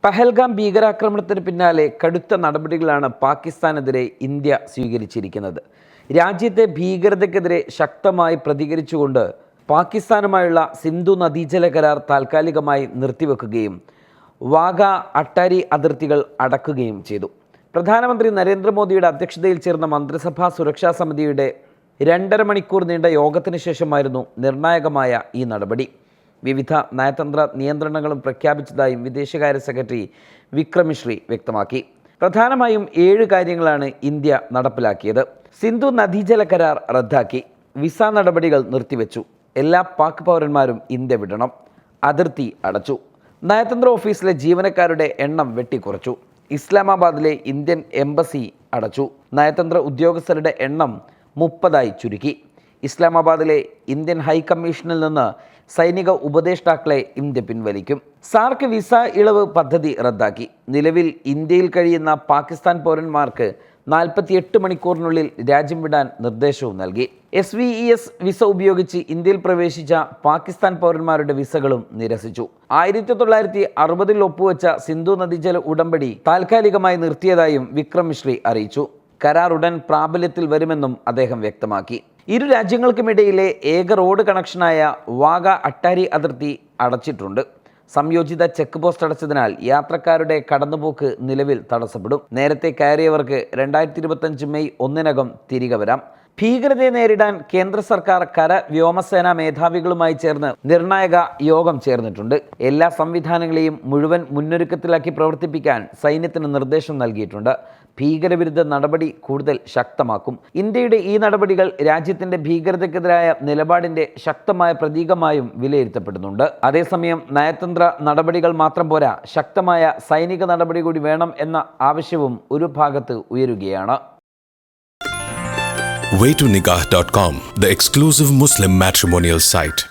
പഹൽഗാം ഭീകരാക്രമണത്തിന് പിന്നാലെ കടുത്ത നടപടികളാണ് പാകിസ്ഥാനെതിരെ ഇന്ത്യ സ്വീകരിച്ചിരിക്കുന്നത്. രാജ്യത്തെ ഭീകരതയ്ക്കെതിരെ ശക്തമായി പ്രതികരിച്ചുകൊണ്ട് പാകിസ്ഥാനുമായുള്ള സിന്ധു നദീജല കരാർ താൽക്കാലികമായി നിർത്തിവെക്കുകയും വാഗ അട്ടാരി അതിർത്തികൾ അടക്കുകയും ചെയ്തു. പ്രധാനമന്ത്രി നരേന്ദ്രമോദിയുടെ അധ്യക്ഷതയിൽ ചേർന്ന മന്ത്രിസഭാ സുരക്ഷാ സമിതിയുടെ 2.5 മണിക്കൂർ നീണ്ട യോഗത്തിന് ശേഷമായിരുന്നു നിർണായകമായ ഈ നടപടി. വിവിധ നയതന്ത്ര നിയന്ത്രണങ്ങളും പ്രഖ്യാപിച്ചതായും വിദേശകാര്യ സെക്രട്ടറി വിക്രം മിശ്രി വ്യക്തമാക്കി. പ്രധാനമായും 7 കാര്യങ്ങളാണ് ഇന്ത്യ നടപ്പിലാക്കിയത്. സിന്ധു നദീജല കരാർ റദ്ദാക്കി, വിസ നടപടികൾ നിർത്തിവെച്ചു, എല്ലാ പാക് പൗരന്മാരും ഇന്ത്യ വിടണം, അതിർത്തി അടച്ചു, നയതന്ത്ര ഓഫീസിലെ ജീവനക്കാരുടെ എണ്ണം വെട്ടിക്കുറച്ചു, ഇസ്ലാമാബാദിലെ ഇന്ത്യൻ എംബസി അടച്ചു, നയതന്ത്ര ഉദ്യോഗസ്ഥരുടെ എണ്ണം 30 ചുരുക്കി, ഇസ്ലാമാബാദിലെ ഇന്ത്യൻ ഹൈക്കമ്മീഷനിൽ നിന്ന് സൈനിക ഉപദേഷ്ടാക്കളെ ഇന്ത്യ പിൻവലിക്കും. സാർക്ക് വിസ ഇളവ് പദ്ധതി റദ്ദാക്കി. നിലവിൽ ഇന്ത്യയിൽ കഴിയുന്ന പാകിസ്ഥാൻ പൗരന്മാർക്ക് 48 മണിക്കൂറിനുള്ളിൽ രാജ്യം വിടാൻ നിർദ്ദേശവും നൽകി. SVES വിസ ഉപയോഗിച്ച് ഇന്ത്യയിൽ പ്രവേശിച്ച പാകിസ്ഥാൻ പൗരന്മാരുടെ വിസകളും നിരസിച്ചു. 1960 ഒപ്പുവെച്ച സിന്ധു നദീജല ഉടമ്പടി താൽക്കാലികമായി നിർത്തിയതായും വിക്രം മിശ്രി അറിയിച്ചു. കരാർ ഉടൻ പ്രാബല്യത്തിൽ വരുമെന്നും അദ്ദേഹം വ്യക്തമാക്കി. ഇരു രാജ്യങ്ങൾക്കുമിടയിലെ ഏക റോഡ് കണക്ഷനായ വാഗ അട്ടാരി അതിർത്തി അടച്ചിട്ടുണ്ട്. സംയോജിത ചെക്ക് പോസ്റ്റ് അടച്ചതിനാൽ യാത്രക്കാരുടെ കടന്നുപോക്ക് നിലവിൽ തടസ്സപ്പെടും. നേരത്തെ കയറിയവർക്ക് 2025 മെയ് 1 തിരികെ വരാം. ഭീകരതയെ നേരിടാൻ കേന്ദ്ര സർക്കാർ കര വ്യോമസേനാ മേധാവികളുമായി ചേർന്ന് നിർണായക യോഗം ചേർന്നിട്ടുണ്ട്. എല്ലാ സംവിധാനങ്ങളെയും മുഴുവൻ മുന്നൊരുക്കത്തിലാക്കി പ്രവർത്തിപ്പിക്കാൻ സൈന്യത്തിന് നിർദ്ദേശം നൽകിയിട്ടുണ്ട്. ഭീകരവിരുദ്ധ നടപടി കൂടുതൽ ശക്തമാക്കും. ഇന്ത്യയുടെ ഈ നടപടികൾ രാജ്യത്തിൻ്റെ ഭീകരതയ്ക്കെതിരായ നിലപാടിൻ്റെ ശക്തമായ പ്രതീകമായും വിലയിരുത്തപ്പെടുന്നുണ്ട്. അതേസമയം നയതന്ത്ര നടപടികൾ മാത്രം പോരാ, ശക്തമായ സൈനിക നടപടി കൂടി വേണം എന്ന ആവശ്യവും ഒരു ഭാഗത്ത് ഉയരുകയാണ്. Waytonikah.com, the exclusive Muslim matrimonial site.